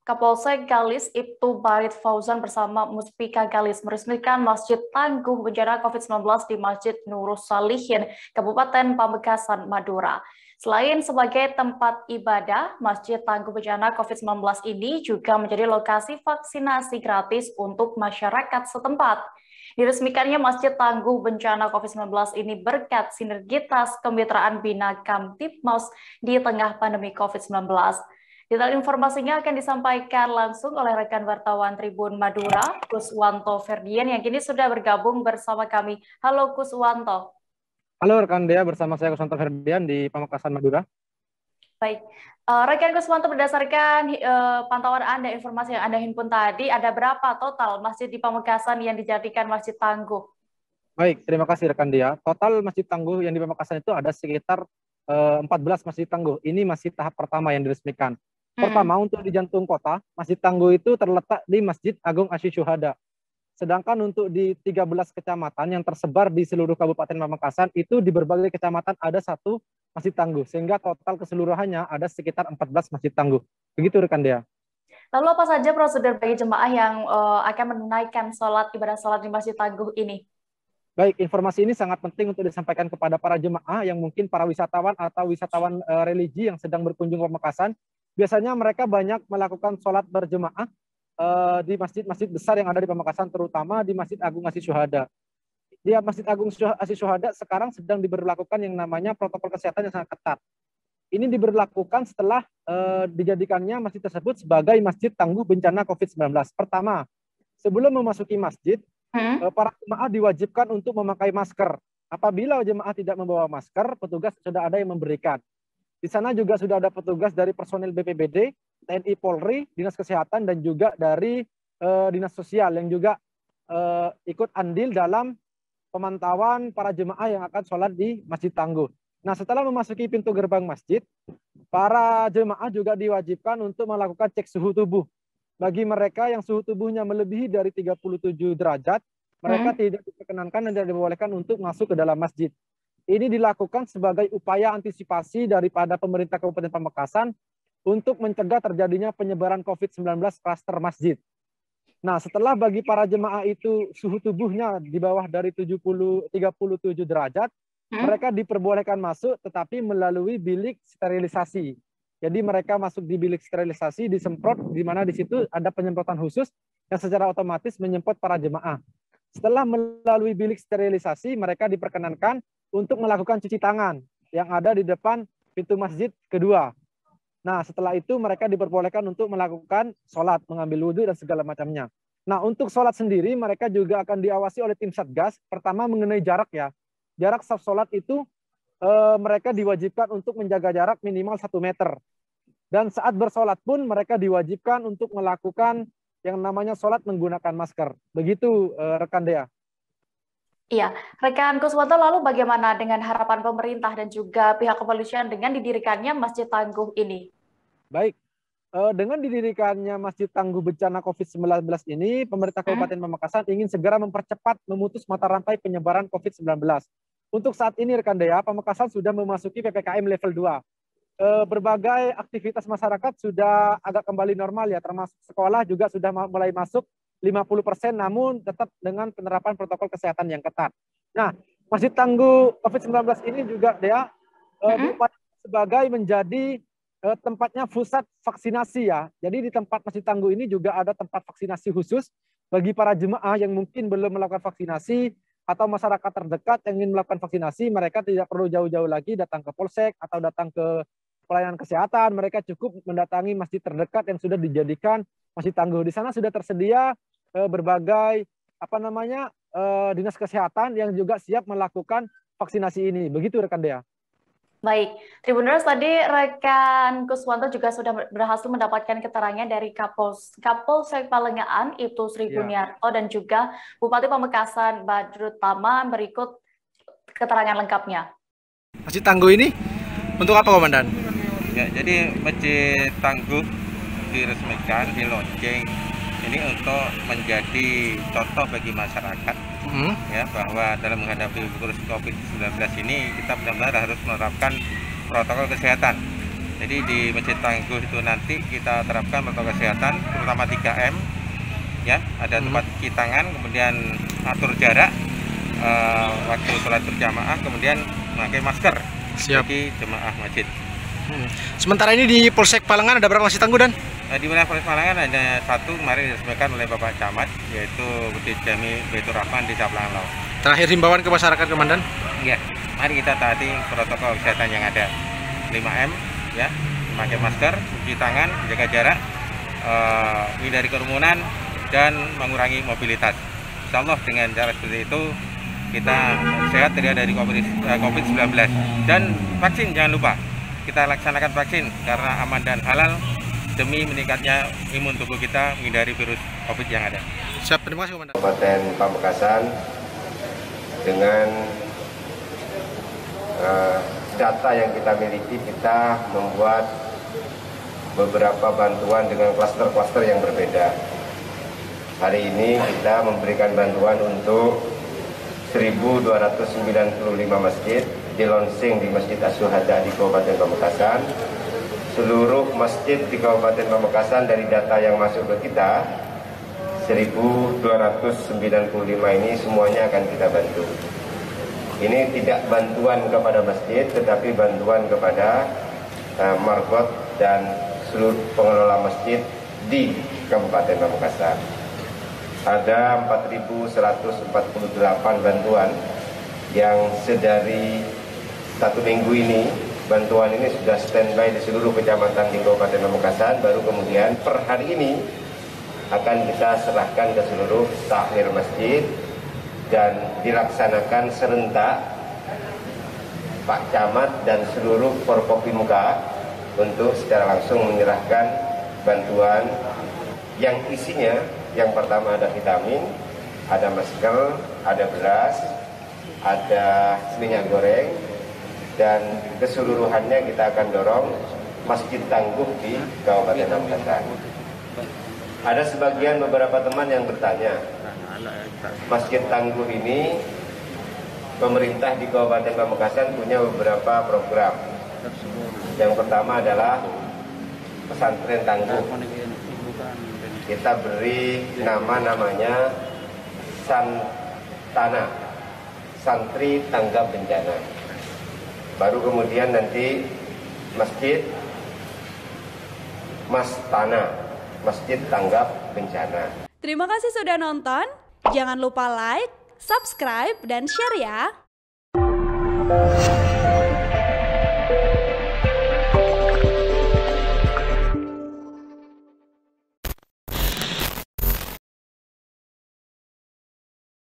Kapolsek Galis Ibtu Barit Fauzan bersama Muspika Galis meresmikan Masjid Tangguh Bencana COVID-19 di Masjid Nurus Salihin, Kabupaten Pamekasan, Madura. Selain sebagai tempat ibadah, Masjid Tangguh Bencana COVID-19 ini juga menjadi lokasi vaksinasi gratis untuk masyarakat setempat. Diresmikannya Masjid Tangguh Bencana COVID-19 ini berkat sinergitas kemitraan Bina Kamtibmas di tengah pandemi COVID-19. Detail informasinya akan disampaikan langsung oleh rekan wartawan Tribun Madura, Kuswanto Ferdian, yang kini sudah bergabung bersama kami. Halo Kuswanto. Halo rekan Dea, bersama saya Kuswanto Ferdian di Pamekasan, Madura. Baik, rekan Kuswanto, berdasarkan pantauan Anda, informasi yang Anda himpun tadi, ada berapa total masjid di Pamekasan yang dijadikan Masjid Tangguh? Baik, terima kasih rekan Dea. Total Masjid Tangguh yang di Pamekasan itu ada sekitar 14 Masjid Tangguh. Ini masih tahap pertama yang diresmikan. Pertama, untuk di jantung kota, Masjid Tangguh itu terletak di Masjid Agung Asy Syuhada. Sedangkan untuk di 13 kecamatan yang tersebar di seluruh Kabupaten Pamekasan, itu di berbagai kecamatan ada satu Masjid Tangguh, sehingga total keseluruhannya ada sekitar 14 Masjid Tangguh. Begitu rekan Dea. Lalu apa saja prosedur bagi jemaah yang akan menunaikan ibadah sholat di Masjid Tangguh ini? Baik, informasi ini sangat penting untuk disampaikan kepada para jemaah yang mungkin para wisatawan atau wisatawan religi yang sedang berkunjung ke Pamekasan. Biasanya mereka banyak melakukan sholat berjemaah di masjid-masjid besar yang ada di Pamekasan, terutama di Masjid Agung Asy Syuhada. Di Masjid Agung Asy Syuhada sekarang sedang diberlakukan yang namanya protokol kesehatan yang sangat ketat. Ini diberlakukan setelah dijadikannya masjid tersebut sebagai Masjid Tangguh Bencana COVID-19. Pertama, sebelum memasuki masjid, para jemaah diwajibkan untuk memakai masker. Apabila jemaah tidak membawa masker, petugas sudah ada yang memberikan. Di sana juga sudah ada petugas dari personil BPBD, TNI Polri, Dinas Kesehatan, dan juga dari Dinas Sosial yang juga ikut andil dalam pemantauan para jemaah yang akan sholat di Masjid Tangguh. Nah, setelah memasuki pintu gerbang masjid, para jemaah juga diwajibkan untuk melakukan cek suhu tubuh. Bagi mereka yang suhu tubuhnya melebihi dari 37 derajat, mereka tidak diperkenankan dan tidak dibolehkan untuk masuk ke dalam masjid. Ini dilakukan sebagai upaya antisipasi daripada pemerintah Kabupaten Pamekasan untuk mencegah terjadinya penyebaran COVID-19 klaster masjid. Nah, setelah bagi para jemaah itu suhu tubuhnya di bawah dari 37 derajat, mereka diperbolehkan masuk tetapi melalui bilik sterilisasi. Jadi mereka masuk di bilik sterilisasi, disemprot, di mana di situ ada penyemprotan khusus yang secara otomatis menyemprot para jemaah. Setelah melalui bilik sterilisasi, mereka diperkenankan untuk melakukan cuci tangan yang ada di depan pintu masjid kedua. Nah, setelah itu mereka diperbolehkan untuk melakukan sholat, mengambil wudhu dan segala macamnya. Nah, untuk sholat sendiri mereka juga akan diawasi oleh tim Satgas. Pertama mengenai jarak ya. Jarak saf sholat itu mereka diwajibkan untuk menjaga jarak minimal 1 meter. Dan saat bersolat pun mereka diwajibkan untuk melakukan yang namanya sholat menggunakan masker. Begitu rekan Dea. Iya, rekan Kuswanto, lalu bagaimana dengan harapan pemerintah dan juga pihak kepolisian dengan didirikannya Masjid Tangguh ini? Baik, dengan didirikannya Masjid Tangguh Bencana COVID-19 ini, pemerintah Kabupaten Pamekasan ingin segera mempercepat memutus mata rantai penyebaran COVID-19. Untuk saat ini rekan Dea, Pamekasan sudah memasuki PPKM level 2. Berbagai aktivitas masyarakat sudah agak kembali normal ya, termasuk sekolah juga sudah mulai masuk 50%, namun tetap dengan penerapan protokol kesehatan yang ketat. Nah, Masjid Tangguh COVID-19 ini juga Dea diupayakan sebagai menjadi tempatnya pusat vaksinasi ya. Jadi di tempat Masjid Tangguh ini juga ada tempat vaksinasi khusus bagi para jemaah yang mungkin belum melakukan vaksinasi atau masyarakat terdekat yang ingin melakukan vaksinasi, mereka tidak perlu jauh-jauh lagi datang ke Polsek atau datang ke pelayanan kesehatan, mereka cukup mendatangi masjid terdekat yang sudah dijadikan Masjid Tangguh. Di sana sudah tersedia berbagai dinas kesehatan yang juga siap melakukan vaksinasi ini. Begitu rekan Dea. Baik, Tribuners, tadi rekan Kuswanto juga sudah berhasil mendapatkan keterangan dari Kapolsek Palengaan Ibtu Sri Buniarto dan juga Bupati Pamekasan Badrut Taman. Berikut keterangan lengkapnya. Masjid Tangguh ini untuk apa, Komandan? Ya, jadi Masjid Tangguh diresmikan di launching ini untuk menjadi contoh bagi masyarakat ya, bahwa dalam menghadapi virus COVID-19 ini kita benar-benar harus menerapkan protokol kesehatan Jadi di Masjid Tangguh itu nanti kita terapkan protokol kesehatan, terutama 3M, ya, ada tempat cuci tangan, kemudian atur jarak waktu sholat berjamaah, kemudian memakai masker bagi jemaah masjid. Sementara ini di Polsek Palengan ada berapa Masjid Tangguh, Dan? Di wilayah Polsek Palengan ada satu kemarin diresmikan oleh Bapak Camat, yaitu Masjid Jami Baitur Rahman di Sapelangan Laut. Terakhir himbauan ke masyarakat, Komandan? Ya, mari kita taati protokol kesehatan yang ada. 5M, ya, memakai masker, cuci tangan, jaga jarak, hindari kerumunan, dan mengurangi mobilitas. Insya Allah dengan cara seperti itu kita sehat dari COVID-19. Dan vaksin jangan lupa, kita laksanakan vaksin karena aman dan halal demi meningkatnya imun tubuh kita menghindari virus COVID yang ada. Siap, terima kasih, Komandan. Kabupaten Pamekasan dengan data yang kita miliki, kita membuat beberapa bantuan dengan klaster-klaster yang berbeda. Hari ini kita memberikan bantuan untuk 1.295 masjid di launching di Masjid As-Syuhada di Kabupaten Pamekasan. Seluruh masjid di Kabupaten Pamekasan dari data yang masuk ke kita 1.295 ini semuanya akan kita bantu. Ini tidak bantuan kepada masjid, tetapi bantuan kepada margot dan seluruh pengelola masjid di Kabupaten Pamekasan. Ada 4.148 bantuan yang sedari 1 minggu ini, bantuan ini sudah standby di seluruh kecamatan di Kabupaten Pamekasan. Baru kemudian per hari ini akan kita serahkan ke seluruh takhir masjid dan dilaksanakan serentak Pak Camat dan seluruh Forkopimda untuk secara langsung menyerahkan bantuan yang isinya yang pertama ada vitamin, ada masker, ada beras, ada minyak goreng, dan keseluruhannya kita akan dorong Masjid Tangguh di Kabupaten Pamekasan. Ada sebagian beberapa teman yang bertanya, Masjid Tangguh ini pemerintah di Kabupaten Pamekasan punya beberapa program. Yang pertama adalah pesantren Tangguh. Kita beri namanya Santana, Santri Tanggap Bencana. Baru kemudian nanti Masjid Mastana, Masjid Tanggap Bencana. Terima kasih sudah nonton. Jangan lupa like, subscribe, dan share ya.